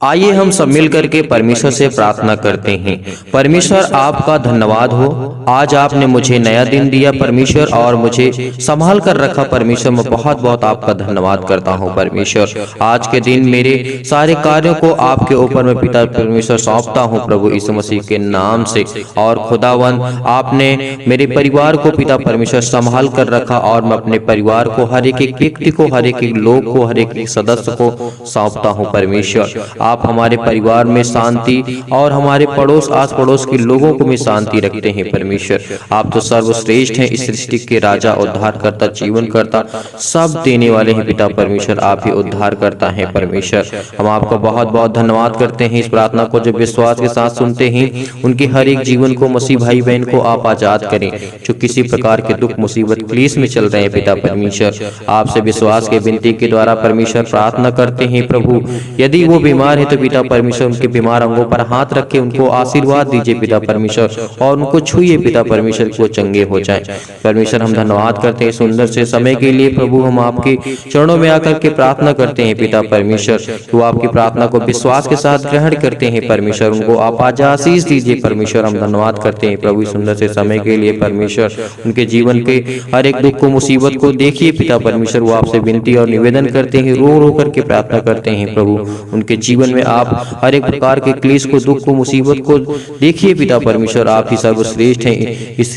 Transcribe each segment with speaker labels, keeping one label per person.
Speaker 1: आइए हम सब मिल करके परमेश्वर से प्रार्थना करते हैं। परमेश्वर आपका धन्यवाद हो, आज आपने मुझे नया दिन दिया परमेश्वर, और मुझे संभाल कर रखा परमेश्वर। मैं बहुत बहुत आपका धन्यवाद करता हूँ परमेश्वर। आज के दिन मेरे सारे कार्यों को आपके ऊपर मैं पिता परमेश्वर सौंपता हूँ प्रभु यीशु मसीह के नाम से। और खुदावन, आपने मेरे परिवार को पिता परमेश्वर संभाल कर रखा, और मैं अपने परिवार को, हर एक व्यक्ति को, हर एक लोग को, हर एक सदस्य को सौंपता हूँ परमेश्वर। आप हमारे परिवार में शांति और हमारे पड़ोस, आस पड़ोस के लोगों को में शांति रखते हैं परमेश्वर। आप तो सर्वश्रेष्ठ हैं, इस सृष्टि के राजा, उद्धार करता, जीवन करता, सब देने वाले हैं पिता परमेश्वर। आप ही उद्धार करता है परमेश्वर। हम आपका बहुत बहुत धन्यवाद करते हैं। इस प्रार्थना को जब विश्वास के साथ सुनते हैं, उनके हर एक जीवन को, मसीह भाई बहन को आप आजाद करें जो किसी प्रकार के दुख मुसीबत क्लेश में चल रहे हैं पिता परमेश्वर। आपसे विश्वास के विनती के द्वारा परमेश्वर प्रार्थना करते हैं प्रभु, यदि वो बीमार है तो पिता परमेश्वर उनके बीमार अंगों पर हाथ रख के उनको आशीर्वाद दीजिए पिता परमेश्वर, और उनको छुइए पिता परमेश्वर को चंगे हो जाए परमेश्वर। हम धन्यवाद करते हैं सुंदर से समय के लिए प्रभु। हम आपके चरणों में आकर के प्रार्थना करते हैं पिता परमेश्वर, तो आपकी प्रार्थना को विश्वास के साथ ग्रहण करते हैं परमेश्वर। उनको आप आज आशीष दीजिए परमेश्वर। हम धन्यवाद करते हैं प्रभु सुंदर से समय के लिए परमेश्वर। उनके जीवन के हर एक दुख को, मुसीबत को देखिए पिता परमेश्वर। वो आपसे विनती और निवेदन करते हैं, रो रो करके प्रार्थना करते हैं प्रभु। उनके जीवन में आप हर एक प्रकार के क्लेश को, दुख को, मुसीबत को देखिए पिता परमेश्वर। आप ही सर्वश्रेष्ठ हैं, इस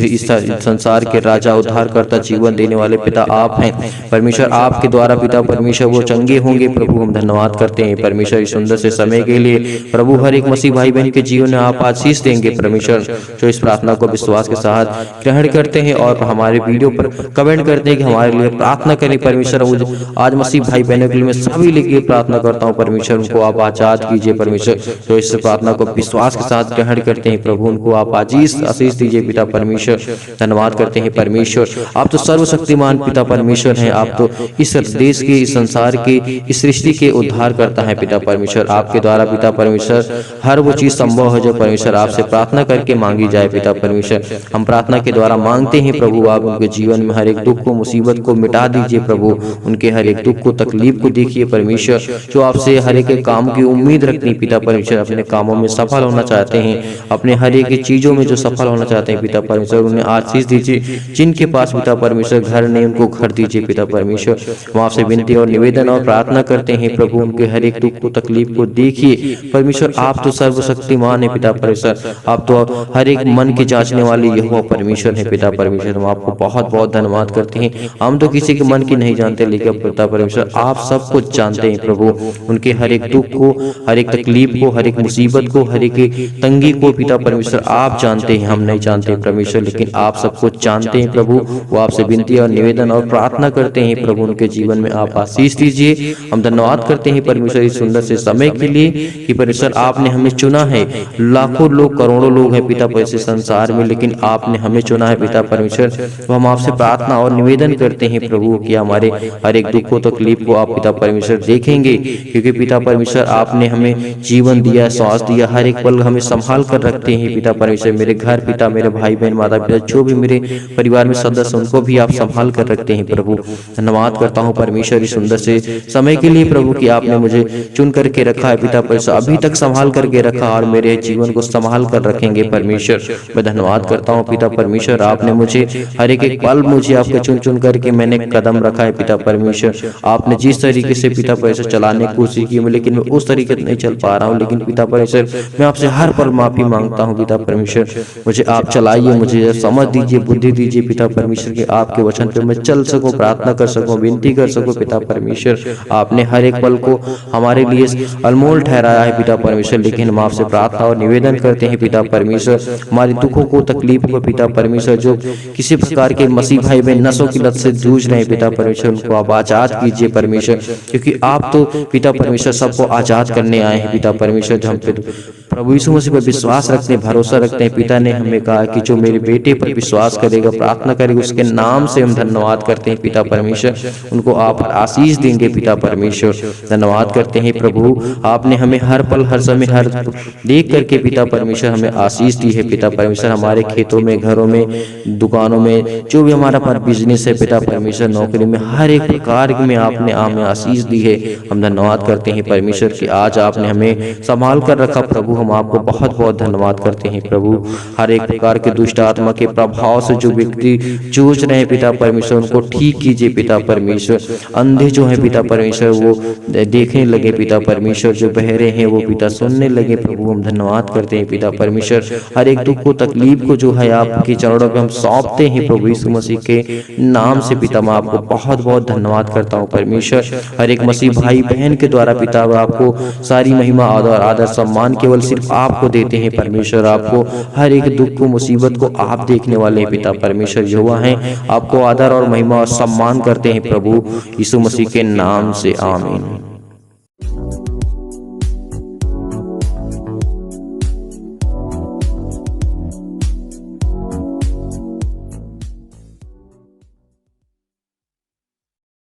Speaker 1: संसार के राजा, उद्धार करता, जीवन देने वाले पिता आप हैं परमेश्वर। आपके द्वारा पिता परमेश्वर वो चंगे होंगे प्रभु। हम धन्यवाद करते हैं परमेश्वर इस सुंदर से समय के लिए प्रभु। हर एक मसीह भाई बहन के जीवन में आप आशीष देंगे परमेश्वर, जो इस प्रार्थना को विश्वास के साथ ग्रहण करते हैं और हमारे वीडियो पर कमेंट करते हैं कि हमारे लिए प्रार्थना करें परमेश्वर। आज मसीह भाई बहनों के लिए मैं सभी लिए प्रार्थना करता हूँ परमेश्वर। उनको आप आजाद कीजिए परमेश्वर, जो इस प्रार्थना को विश्वास के साथ ग्रहण करते हैं प्रभु। उनको आप आशीष दीजिए पिता परमेश्वर। धन्यवाद करते हैं परमेश्वर। आप तो सर्वशक्तिमान पिता परमेश्वर हैं। आप तो इस देश के, इस संसार के, इस सृष्टि के उद्धार करता है पिता परमेश्वर। आपके द्वारा पिता परमेश्वर हर वो चीज संभव है जो परमेश्वर आपसे प्रार्थना करके मांगी जाए पिता परमेश्वर। हम प्रार्थना के द्वारा मांगते हैं प्रभु, आप उनके जीवन में हर एक दुख को, मुसीबत को मिटा दीजिए प्रभु। उनके हर एक दुख को, तकलीफ को देखिए परमेश्वर। जो आपसे हर एक काम की उम्मीद रखनी पिता परमेश्वर, अपने कामों में सफल होना चाहते हैं, अपने हर एक चीजों में जो सफल होना चाहते हैं पिता परमेश्वर, उन्हें आशीष दीजिए। जिनके पास पिता परमेश्वर घर नहीं, उनको घर दीजिए पिता परमेश्वर। हम आपसे विनती और निवेदन और प्रार्थना करते हैं प्रभु, उनके हर एक दुख को, तकलीफ को देखिए परमेश्वर। आप तो सर्वशक्तिमान है पिता परमेश्वर। आप तो हर एक मन की जांचने वाले यहोवा परमेश्वर है पिता परमेश्वर। हम आपको बहुत बहुत धन्यवाद करते हैं। हम तो किसी के मन की नहीं जानते, लेकिन पिता परमेश्वर आप सब कुछ जानते हैं प्रभु। उनके हर एक दुख को, हर एक तकलीफ को, हर एक मुसीबत को, हर एक तंगी को पिता परमेश्वर आप जानते हैं। हम नहीं जानते परमेश्वर, लेकिन आप सब कुछ जानते हैं प्रभु। वो आपसे विनती और निवेदन और प्रार्थना करते हैं प्रभु, उनके जीवन में आप आशीष दीजिए। हम धन्यवाद करते हैं परमेश्वर इस सुंदर से समय के लिए कि परमेश्वर आपने हमें चुना है। लाखों लोग, करोड़ों लोग हैं पिता परमेश्वर संसार में, लेकिन आपने हमें चुना है पिता परमेश्वर। तो हम आपसे प्रार्थना और निवेदन करते हैं प्रभु कि हमारे हर एक दुख को, तकलीफ को आप पिता परमेश्वर देखेंगे, क्योंकि पिता परमेश्वर आपने हमें जीवन दिया, श्वास दिया, हर एक पल हमें संभाल कर रखते हैं पिता परमेश्वर। मेरे घर पिता, मेरे भाई बहन, माता पिता, जो भी मेरे परिवार में सदस्य, उनको भी आप संभाल कर रखते हैं प्रभु। धन्यवाद करता हूँ परमेश्वर इस सुंदर से समय के लिए प्रभु कि आपने मुझे चुन करके रखा है पिता परमेश्वर, अभी तक संभाल करके रखा और मेरे जीवन को संभाल कर रखेंगे परमेश्वर। मैं धन्यवाद करता हूँ पिता परमेश्वर। आपने मुझे हर एक पल मुझे आपके चुन चुन करके मैंने कदम रखा है पिता परमेश्वर। आपने जिस तरीके से पिता परमेश्वर चलाने की कोशिश की, लेकिन मैं उस तरीके से नहीं चल पा रहा हूँ, लेकिन पिता परमेश्वर मैं आपसे हर पल माफी मांगता हूँ पिता परमेश्वर। मुझे आप चलाइए, मुझे समझ दीजिए, बुद्धि दीजिए पिता परमेश्वर कि आपके वचन पे मैं चल सकूं, प्रार्थना कर सकूं, विनती कर सकूं पिता परमेश्वर। आपने हर एक पल को हमारे लिए अनमोल ठहराया है पिता परमेश्वर, लेकिन हम आपसे प्रार्थना और निवेदन करते हैं पिता परमेश्वर, हमारे दुखों को, तकलीफ को पिता परमेश्वर, जो किसी प्रकार के मसीह भाई बहन नशों की लत से जूझ रहे हैं पिता परमेश्वर, उनको आप आजाद कीजिए परमेश्वर, क्योंकि आप तो पिता परमेश्वर सबको आजाद करने आए हैं पिता परमेश्वर। जो हम प्रभु यीशु मसीह पर विश्वास रखते हैं, भरोसा रखते हैं। पिता ने हमें कहा कि जो मेरे बेटे पर विश्वास करेगा, प्रार्थना करेगा, उसके नाम से हम धन्यवाद करते हैं पिता परमेश्वर। उनको आप आशीष देंगे पिता परमेश्वर। धन्यवाद करते हैं प्रभु, आपने हमें हर पल, हर समय, हर देख करके पिता परमेश्वर हमें आशीष दी है पिता परमेश्वर। हमारे खेतों में, घरों में, दुकानों में, जो भी हमारा पर बिजनेस है पिता परमेश्वर, नौकरी में, हर एक प्रकार में आपने हमें आशीष दी है। हम धन्यवाद करते हैं परमेश्वर कि आज आपने हमें संभाल कर रखा प्रभु, हम आपको बहुत बहुत धन्यवाद करते हैं प्रभु। हर एक प्रकार के दुष्ट आत्मा के प्रभाव से जो व्यक्ति जूझ रहे हैं पिता परमेश्वर, उनको ठीक कीजिए पिता परमेश्वर। अंधे जो है पिता परमेश्वर वो देखने लगे पिता परमेश्वर, जो बहरे हैं वो पिता सुनने लगे प्रभु। हम धन्यवाद करते हैं पिता परमेश्वर। हर एक दुख को तकलीफ को जो है आपके चरणों पे हम सौंपते हैं प्रभु यीशु मसीह के नाम से पिता। मैं आपको बहुत बहुत धन्यवाद करता हूँ परमेश्वर। हर एक मसीह भाई बहन के द्वारा पिता आपको सारी महिमा और आदर सम्मान केवल सिर्फ आपको देते हैं परमेश्वर। आपको हर एक दुख को मुसीबत को आप देखने वाले पिता परमेश्वर यहोवा हैं, आपको आदर और महिमा और सम्मान करते हैं प्रभु यीशु मसीह के नाम से, आमीन।